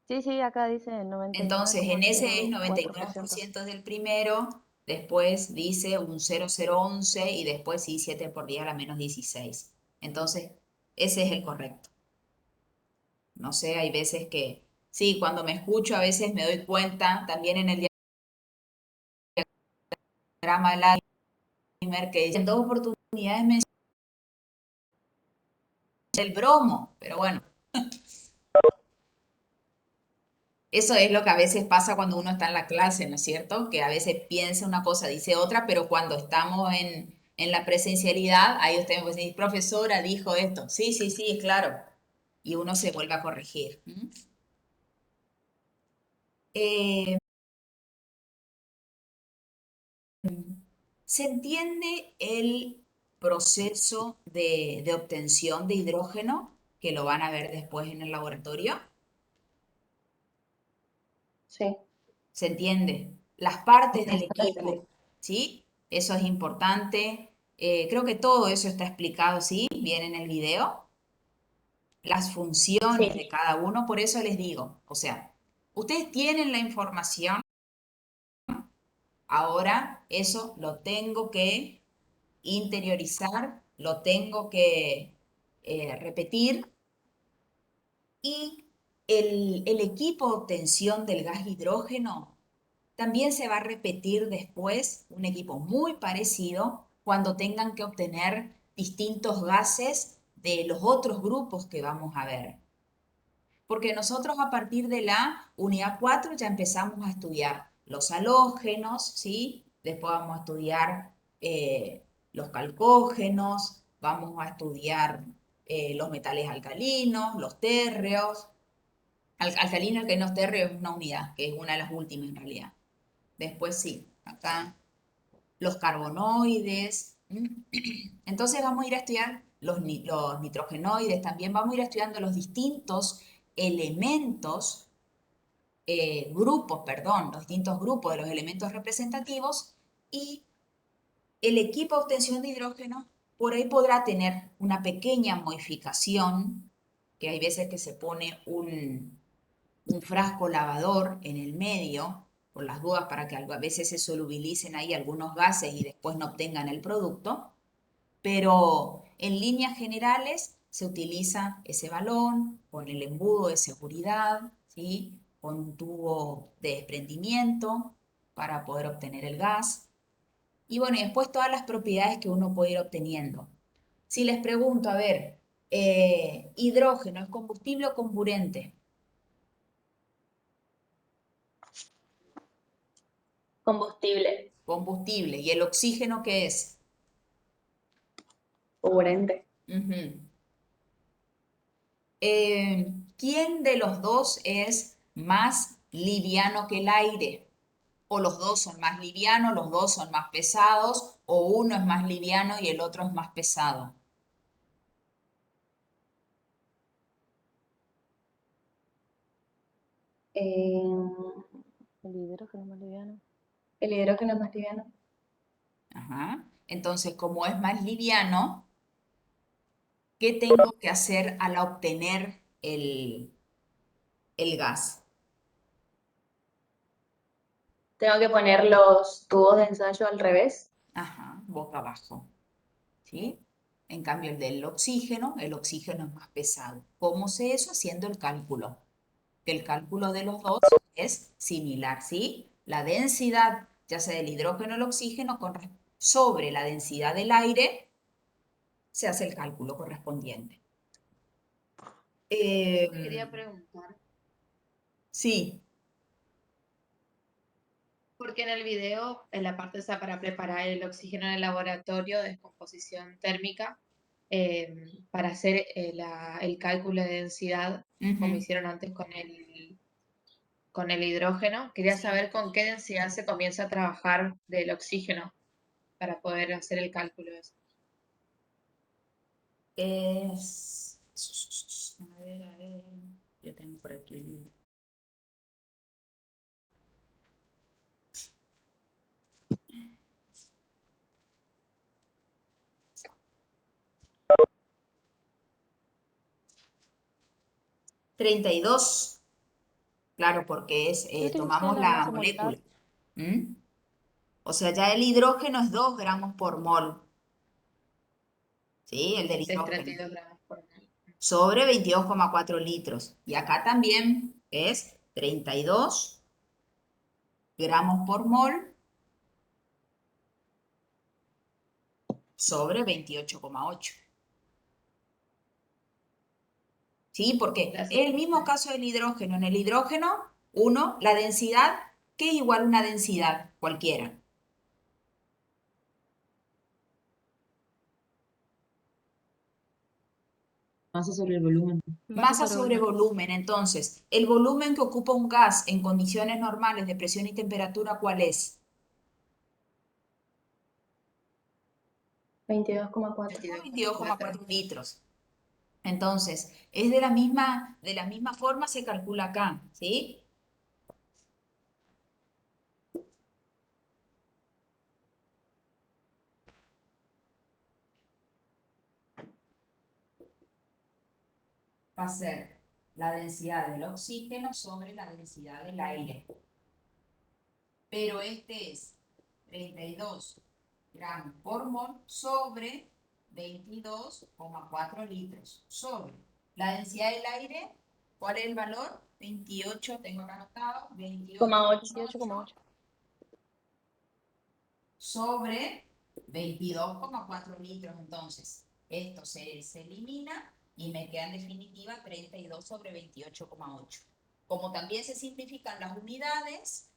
Sí, sí, acá dice el Entonces, en ese es 99,04%. 99% del primero, después dice un 0011 y después sí 7 por 10 a la menos 16. Entonces, ese es el correcto. No sé, hay veces que, sí, cuando me escucho a veces me doy cuenta, también en el diagrama de Latimer, que dice en dos oportunidades menciona el bromo, pero bueno, eso es lo que a veces pasa cuando uno está en la clase, ¿no es cierto? Que a veces piensa una cosa, dice otra, pero cuando estamos en la presencialidad, ahí usted me puede decir, profesora, dijo esto. Sí, sí, sí, claro. Y uno se vuelve a corregir. ¿Mm? Eh, ¿Se entiende el proceso de obtención de hidrógeno? Que lo van a ver después en el laboratorio. Sí, ¿Se entiende? Las partes del perfectamente. equipo, ¿sí? Eso es importante. Creo que todo eso está explicado, ¿sí? Bien en el video. Las funciones de Sí, cada uno, por eso les digo, o sea, ustedes tienen la información, ahora eso lo tengo que interiorizar, lo tengo que repetir y el equipo de obtención del gas hidrógeno también se va a repetir después, un equipo muy parecido, cuando tengan que obtener distintos gases de los otros grupos que vamos a ver. Porque nosotros a partir de la unidad 4 ya empezamos a estudiar los halógenos, ¿sí? Después vamos a estudiar los calcógenos, vamos a estudiar los metales alcalinos, los térreos. Alcalino, alcalinos, térreo es una unidad, que es una de las últimas en realidad. Después sí, acá los carbonoides. Entonces vamos a ir a estudiar los nitrogenoides, también vamos a ir estudiando los distintos elementos, los distintos grupos de los elementos representativos, y el equipo de obtención de hidrógeno por ahí podrá tener una pequeña modificación, que hay veces que se pone un frasco lavador en el medio, por las dudas, para que a veces se solubilicen ahí algunos gases y después no obtengan el producto, pero en líneas generales se utiliza ese balón con el embudo de seguridad, ¿sí? Con un tubo de desprendimiento para poder obtener el gas. Y bueno, y después todas las propiedades que uno puede ir obteniendo. Si les pregunto, a ver, hidrógeno, ¿es combustible o comburente? Combustible, Combustible. ¿Y el oxígeno qué es? comburente. Ujú. ¿Quién de los dos es más liviano que el aire? ¿O los dos son más livianos, los dos son más pesados, o uno es más liviano y el otro es más pesado? Eh, El hidrógeno más liviano. el hidrógeno es más liviano. Ajá. Entonces, como es más liviano, ¿qué tengo que hacer al obtener el gas? Tengo que poner los tubos de ensayo al revés. Ajá, boca abajo. ¿Sí? En cambio, el oxígeno es más pesado. ¿Cómo sé eso? Haciendo el cálculo. Que el cálculo de los dos es similar, ¿sí? La densidad, ya sea del hidrógeno o el oxígeno, sobre la densidad del aire, se hace el cálculo correspondiente. Quería preguntar, Sí, porque en el video, en la parte esa para preparar el oxígeno en el laboratorio, descomposición térmica, para hacer el cálculo de densidad, como ujú, hicieron antes con el hidrógeno, quería sí. saber con qué densidad se comienza a trabajar del oxígeno para poder hacer el cálculo de eso. Es... a ver, yo tengo por aquí. $32. Claro, porque ¿Qué utilizó tomamos la la masa molar? molécula. ¿Mm? O sea, ya el hidrógeno es 2 gramos por mol, ¿sí? El del Este es hidrógeno. 32 gramos por mol. Sobre 22,4 litros. Y acá también es 32 gramos por mol sobre 28,8. ¿Sí? Porque Gracias. es el mismo caso del hidrógeno. En el hidrógeno, la densidad, ¿qué es igual a una densidad? Cualquiera. Masa sobre el volumen. Masa sobre volumen. Entonces, el volumen que ocupa un gas en condiciones normales de presión y temperatura, ¿cuál es? 22,4. 22,4 litros. Entonces, es de la misma forma se calcula acá, ¿sí? Va a ser la densidad del oxígeno sobre la densidad del aire. Pero este es 32 gramos por mol sobre 22,4 litros. Sobre la densidad del aire, ¿cuál es el valor? 28, tengo acá anotado, 28,8. sobre 22,4 litros. Entonces, esto se elimina y me queda en definitiva 32 sobre 28,8. Como también se simplifican las unidades,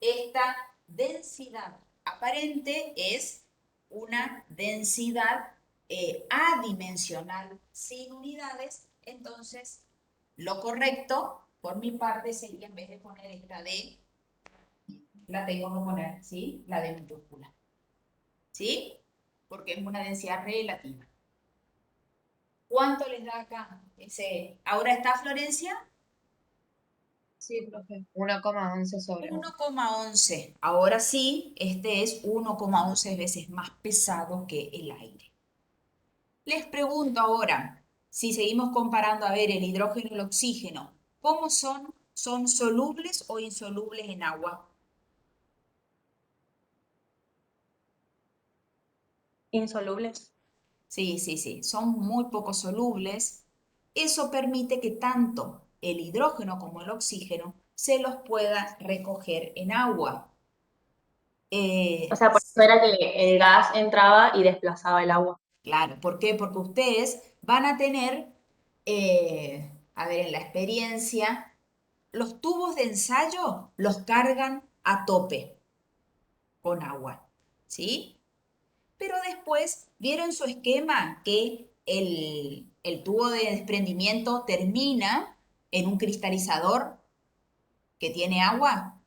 esta densidad aparente es una densidad adimensional sin unidades. Entonces, lo correcto por mi parte sería, en vez de poner esta D, la tengo que poner, ¿sí? La D minúscula. ¿Sí? Porque es una densidad relativa. ¿Cuánto les da acá? ¿Ahora está Florencia? Sí, profe. 1,11 sobre 1. 1,11. Ahora sí, este es 1,11 veces más pesado que el aire. Les pregunto ahora, si seguimos comparando, a ver, el hidrógeno y el oxígeno, ¿cómo son? ¿Son solubles o insolubles en agua? Insolubles. Sí, sí, sí, son muy poco solubles. Eso permite que tanto el hidrógeno como el oxígeno se los pueda recoger en agua. O sea, por eso era que el gas entraba y desplazaba el agua. Claro, ¿por qué? Porque ustedes van a tener, a ver, en la experiencia, los tubos de ensayo los cargan a tope con agua, ¿sí? Pero después vieron su esquema que el tubo de desprendimiento termina en un cristalizador que tiene agua.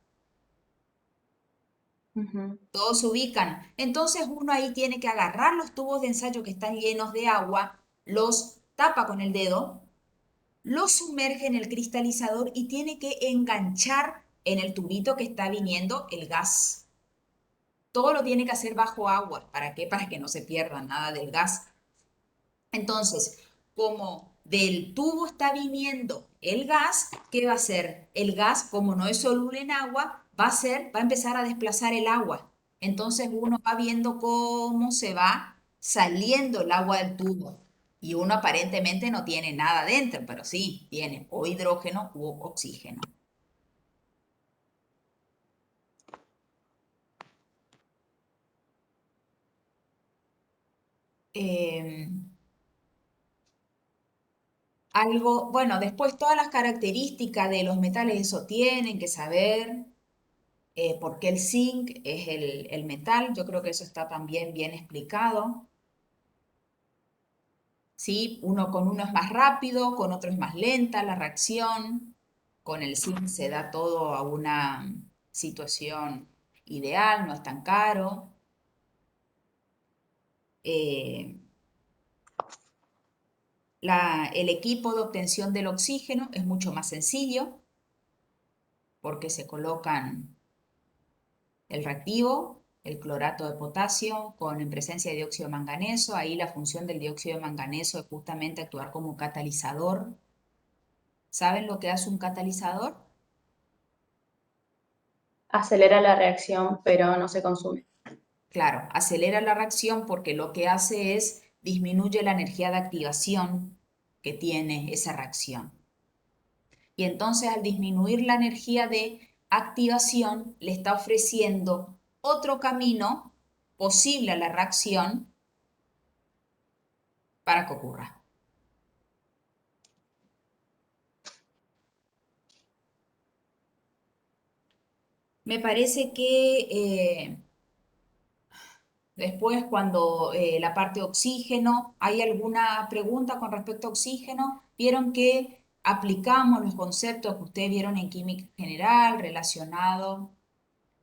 Ujú. Todos se ubican. Entonces uno ahí tiene que agarrar los tubos de ensayo que están llenos de agua, los tapa con el dedo, los sumerge en el cristalizador y tiene que enganchar en el tubito que está viniendo el gas. Todo lo tiene que hacer bajo agua. ¿Para qué? Para que no se pierda nada del gas. Entonces, como del tubo está viniendo el gas, ¿qué va a hacer? El gas, como no es soluble en agua, va a empezar a desplazar el agua. Entonces uno va viendo cómo se va saliendo el agua del tubo. Y uno aparentemente no tiene nada dentro, pero sí, tiene o hidrógeno u oxígeno. Algo, bueno, después todas las características de los metales, eso tienen que saber. Por qué el zinc es el metal, yo creo que eso está también bien explicado. ¿Sí? Con uno es más rápido, con otro es más lenta la reacción. Con el zinc se da todo a una situación ideal, no es tan caro. Eh, el equipo de obtención del oxígeno es mucho más sencillo porque se colocan el reactivo, el clorato de potasio, en presencia de dióxido de manganeso. Ahí la función del dióxido de manganeso es justamente actuar como catalizador. ¿Saben lo que hace un catalizador? Acelera la reacción, pero no se consume. Claro, acelera la reacción porque lo que hace es disminuye la energía de activación que tiene esa reacción. Y entonces al disminuir la energía de activación, le está ofreciendo otro camino posible a la reacción para que ocurra. Me parece que después cuando la parte de oxígeno, ¿hay alguna pregunta con respecto a oxígeno? Vieron que aplicamos los conceptos que ustedes vieron en química general relacionados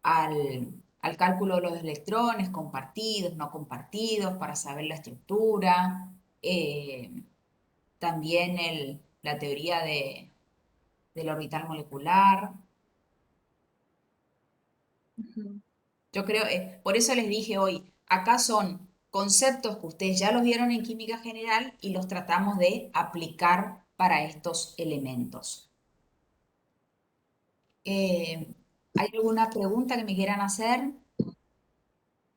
al cálculo de los electrones, compartidos, no compartidos, para saber la estructura. También la teoría del orbital molecular. Ujú. Yo creo, por eso les dije hoy, acá son conceptos que ustedes ya los vieron en química general y los tratamos de aplicar para estos elementos. ¿Hay alguna pregunta que me quieran hacer?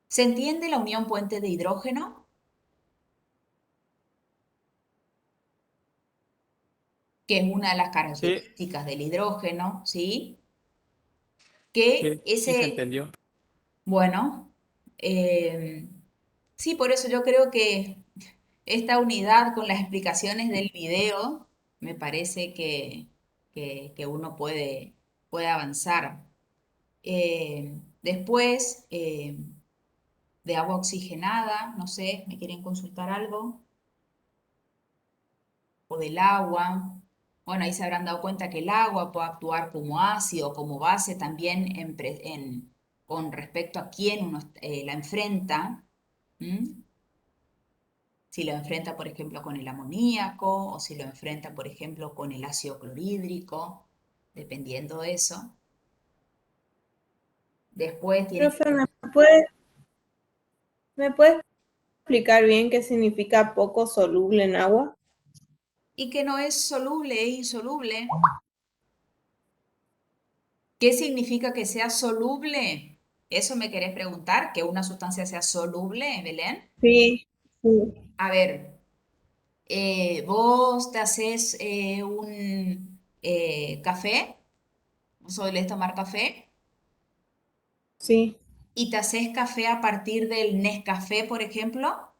¿Se entiende la unión puente de hidrógeno? Que es una de las Sí, características del hidrógeno, ¿sí? Que sí se entendió. bueno, sí, por eso yo creo que esta unidad con las explicaciones del video me parece que uno puede avanzar. Después, de agua oxigenada, no sé, ¿me quieren consultar algo? O del agua. Bueno, ahí se habrán dado cuenta que el agua puede actuar como ácido, como base también con respecto a quién uno la enfrenta. ¿Mm? Si lo enfrenta, por ejemplo, con el amoníaco o si lo enfrenta, por ejemplo, con el ácido clorhídrico, dependiendo de eso. Después tiene Profe, ¿me puede explicar bien qué significa poco soluble en agua? y que no es soluble, es insoluble. ¿Qué significa que sea soluble? ¿Eso me querés preguntar? ¿Que una sustancia sea soluble, Belén? Sí, sí, A ver, vos te haces un café, vos solés tomar café, sí, y te haces café a partir del Nescafé, por ejemplo,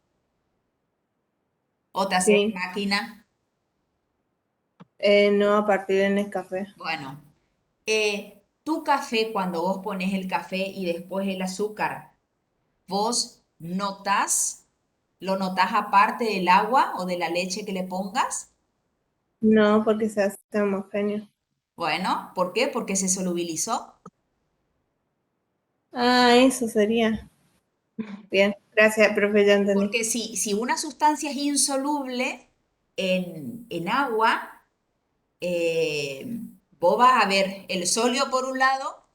o te haces sí. máquina. No, a partir del Nescafé. Bueno, tu café, cuando vos pones el café y después el azúcar, ¿vos lo notás aparte del agua o de la leche que le pongas? No, porque se hace homogéneo. Bueno, ¿por qué? Porque se solubilizó. Ah, eso sería. Bien, gracias, profe, ya entendí. Porque si una sustancia es insoluble en agua, eh, vos vas a ver el sólido por un lado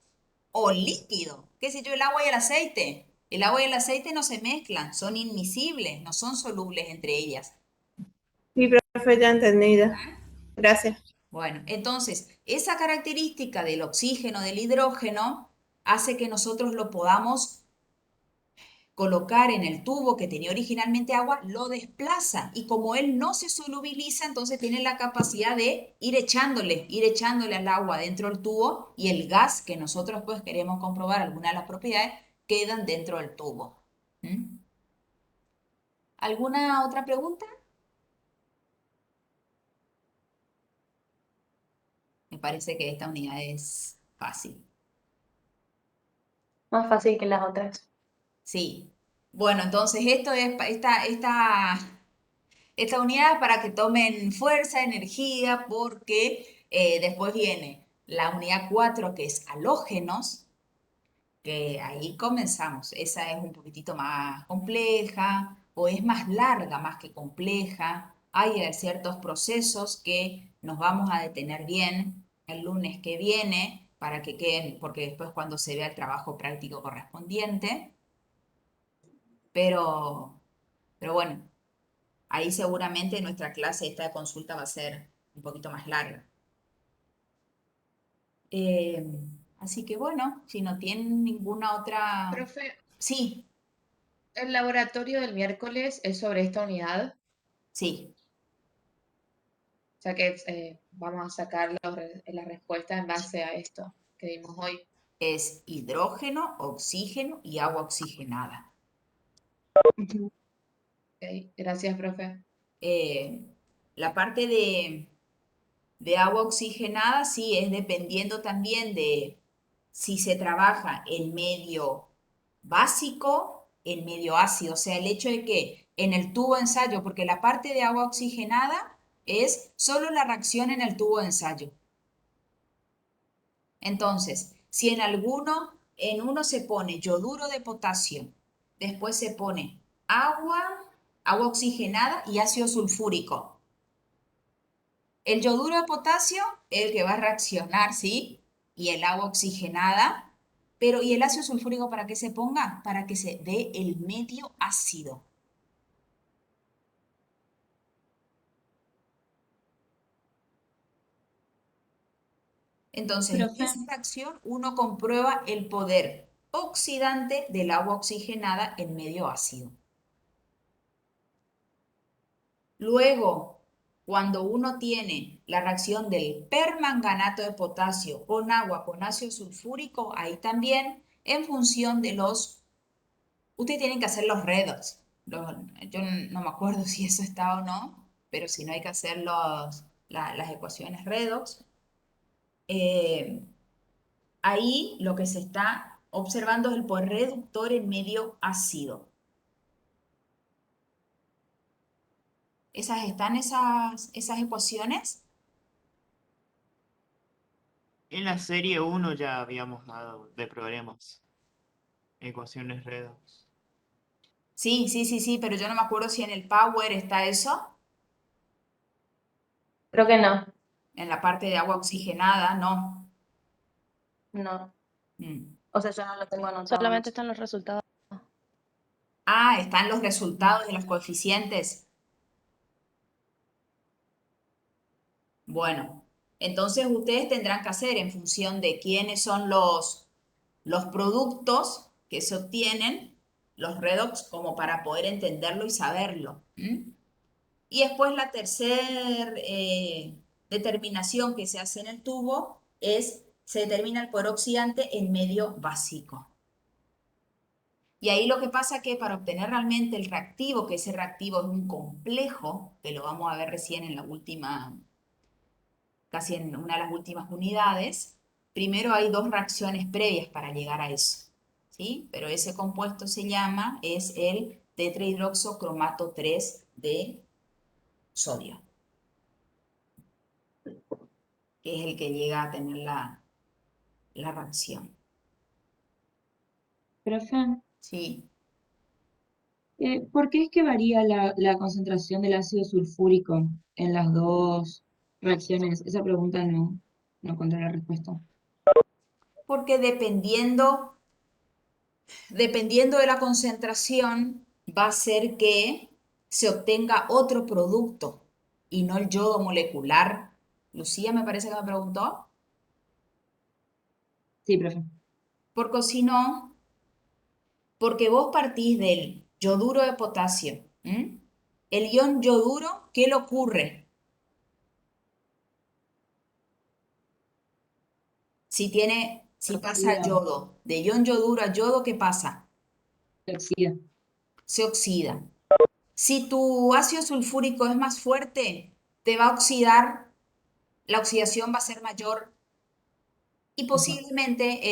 o líquido. ¿Qué sé yo? El agua y el aceite. El agua y el aceite no se mezclan, son inmiscibles, no son solubles entre ellas. Sí, profe, ya entendí. Ya. Gracias. Bueno, entonces, esa característica del oxígeno, del hidrógeno, hace que nosotros lo podamos colocar en el tubo que tenía originalmente agua, lo desplaza y como él no se solubiliza, entonces tiene la capacidad de ir echándole al agua dentro del tubo y el gas que nosotros pues queremos comprobar, algunas de las propiedades, quedan dentro del tubo. ¿Mm? ¿Alguna otra pregunta? Me parece que esta unidad es fácil. Más fácil que las otras. Sí. Bueno, entonces esto es esta unidad es para que tomen fuerza, energía, porque después viene la unidad 4 que es halógenos, que ahí comenzamos. Esa es un poquitito más compleja o es más larga más que compleja. Hay ciertos procesos que nos vamos a detener bien el lunes que viene para que queden, porque después cuando se vea el trabajo práctico correspondiente, pero, pero bueno. Ahí seguramente nuestra clase, esta de consulta va a ser un poquito más larga. Eh, Así que bueno, si no tienen ninguna otra... Profe, Sí, el laboratorio del miércoles es sobre esta unidad, sí, o sea que vamos a sacar la respuesta en base a esto que vimos hoy. es hidrógeno, oxígeno y agua oxigenada. Ok, gracias, profe. Eh, la parte de agua oxigenada, sí, es dependiendo también de si se trabaja en medio básico, en medio ácido, o sea, el hecho de que en el tubo de ensayo, porque la parte de agua oxigenada es solo la reacción en el tubo de ensayo. Entonces, si en uno se pone yoduro de potasio, después se pone agua oxigenada y ácido sulfúrico. El yoduro de potasio es el que va a reaccionar, ¿sí? Y el agua oxigenada. Pero, ¿y el ácido sulfúrico para qué se ponga? Para que se dé el medio ácido. Entonces, en Profe, esa reacción uno comprueba el poder oxidante del agua oxigenada en medio ácido. Luego, cuando uno tiene la reacción del permanganato de potasio con agua con ácido sulfúrico, ahí también, en función de ustedes tienen que hacer los redox. Yo no me acuerdo si eso está o no, pero si no hay que hacer las ecuaciones redox. Eh, Ahí lo que se está observando es el poder reductor en medio ácido. ¿Están esas ecuaciones? En la serie 1 ya habíamos dado de problemas, ecuaciones redox. Sí, sí, sí, sí, pero yo no me acuerdo si en el Power está eso, Creo que no, en la parte de agua oxigenada, no. no. Mm. O sea, yo no lo tengo anotado. Solamente están los resultados. Ah, están los resultados de los coeficientes. Bueno, entonces ustedes tendrán que hacer en función de quiénes son los productos que se obtienen, los redox, como para poder entenderlo y saberlo. Y después la tercera determinación que se hace en el tubo es, se determina el poder oxidante en medio básico. Y ahí lo que pasa es que para obtener realmente el reactivo, que ese reactivo es un complejo, que lo vamos a ver recién en la última, casi en una de las últimas unidades, primero hay dos reacciones previas para llegar a eso, ¿sí? Pero ese compuesto se llama, es el tetrahidroxocromato 3 de sodio, que es el que llega a tener la reacción. Profe, Sí. ¿por qué es que varía la concentración del ácido sulfúrico en las dos reacciones? Esa pregunta no encontré la respuesta. Porque dependiendo de la concentración, va a ser que se obtenga otro producto y no el yodo molecular. Lucía me parece que me preguntó, Sí, profe. porque si no, porque vos partís del yoduro de potasio. El ion yoduro, ¿qué le ocurre? Si pasa Oxida, yodo, de ion yoduro a yodo, ¿qué pasa? se oxida. Se oxida. Si tu ácido sulfúrico es más fuerte, te va a oxidar, la oxidación va a ser mayor y Ajá. posiblemente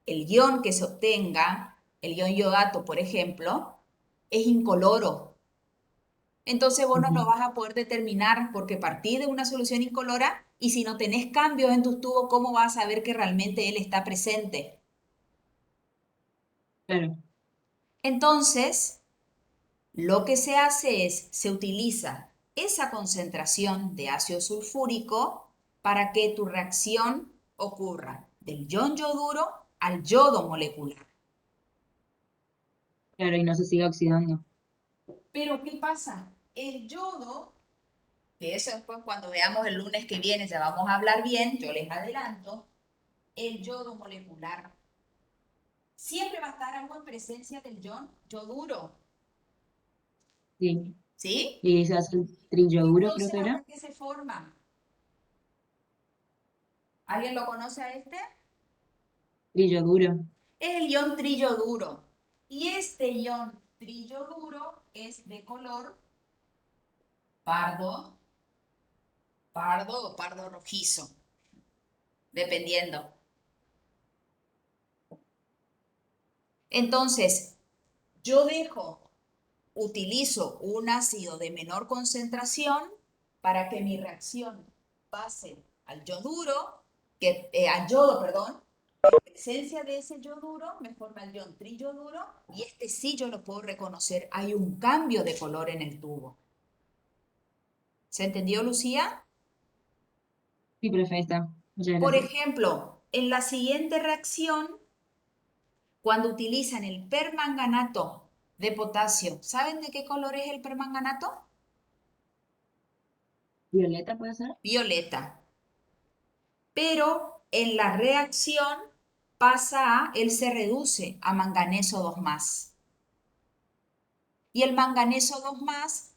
el ion que se obtenga, el ion iodato, por ejemplo, es incoloro. Entonces vos no lo Ujú. vas a poder determinar porque partís de una solución incolora y si no tenés cambios en tus tubos, ¿cómo vas a saber que realmente él está presente? Claro, Entonces, lo que se hace es, se utiliza esa concentración de ácido sulfúrico para que tu reacción ocurra del ion yoduro al yodo molecular. claro, y no se siga oxidando. Pero ¿qué pasa? El yodo, que eso después cuando veamos el lunes que viene ya vamos a hablar bien, yo les adelanto, el yodo molecular siempre va a estar algo en presencia del ion yoduro, Sí. ¿sí? Y se hace el triyoduro, creo Entonces, que era. ¿acá qué se forma? ¿Alguien lo conoce a este? Triyoduro. Es el ion triyoduro. Y este ion triyoduro es de color pardo, pardo o pardo rojizo, dependiendo. Entonces, yo utilizo un ácido de menor concentración para que mi reacción pase al yoduro, al yodo, perdón. En presencia de ese yoduro me forma el ion triyoduro y este sí yo lo puedo reconocer. Hay un cambio de color en el tubo. ¿Se entendió, Lucía? Sí, profe, ahí está. Muchas Por gracias. ejemplo, en la siguiente reacción, cuando utilizan el permanganato de potasio, ¿saben de qué color es el permanganato? ¿Violeta puede ser? Violeta. Pero en la reacción él se reduce a manganeso 2 más. Y el manganeso 2 más,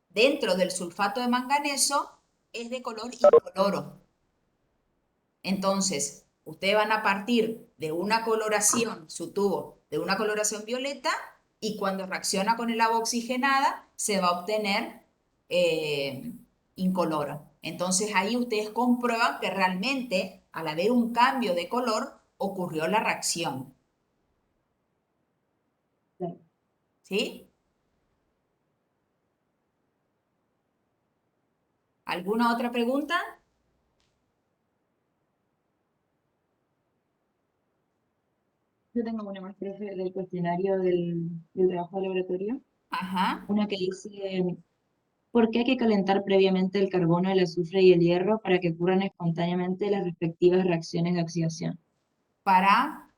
dentro del sulfato de manganeso, es de color incoloro. Entonces, ustedes van a partir de una coloración, su tubo, de una coloración violeta, y cuando reacciona con el agua oxigenada, se va a obtener eh, incoloro. Entonces, ahí ustedes comprueban que realmente, al haber un cambio de color, ocurrió la reacción. Claro. ¿Sí? ¿Alguna otra pregunta? Yo tengo una más, profe, del cuestionario del trabajo de laboratorio. Ajá. Una que dice, ¿por qué hay que calentar previamente el carbono, el azufre y el hierro para que ocurran espontáneamente las respectivas reacciones de oxidación? Para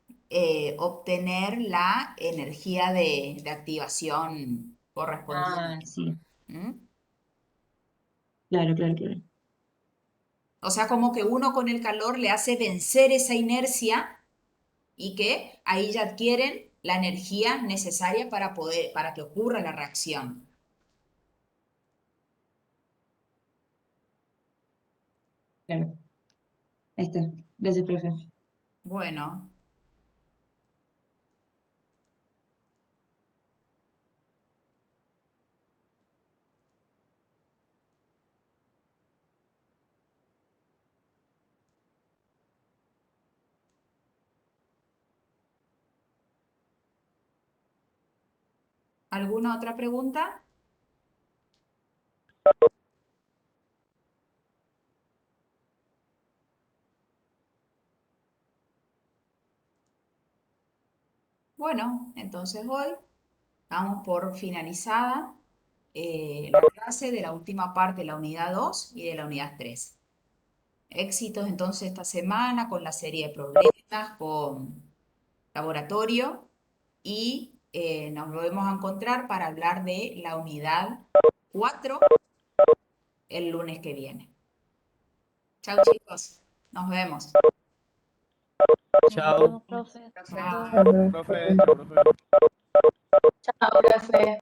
obtener la energía de activación Ah, correspondiente. sí, ¿Mm? claro, claro, claro. O sea, como que uno con el calor le hace vencer esa inercia y que ahí ya adquieren la energía necesaria para que ocurra la reacción. Claro. Ahí está. Gracias, profe. Bueno, ¿alguna otra pregunta? Bueno, entonces hoy damos por finalizada la clase de la última parte de la unidad 2 y de la unidad 3. Éxitos entonces esta semana con la serie de problemas, con laboratorio y nos volvemos a encontrar para hablar de la unidad 4 el lunes que viene. Chau chicos, nos vemos. Nos Chao, vemos, profe. Hasta Chao. luego. profe, chao, profe. Chao, profe.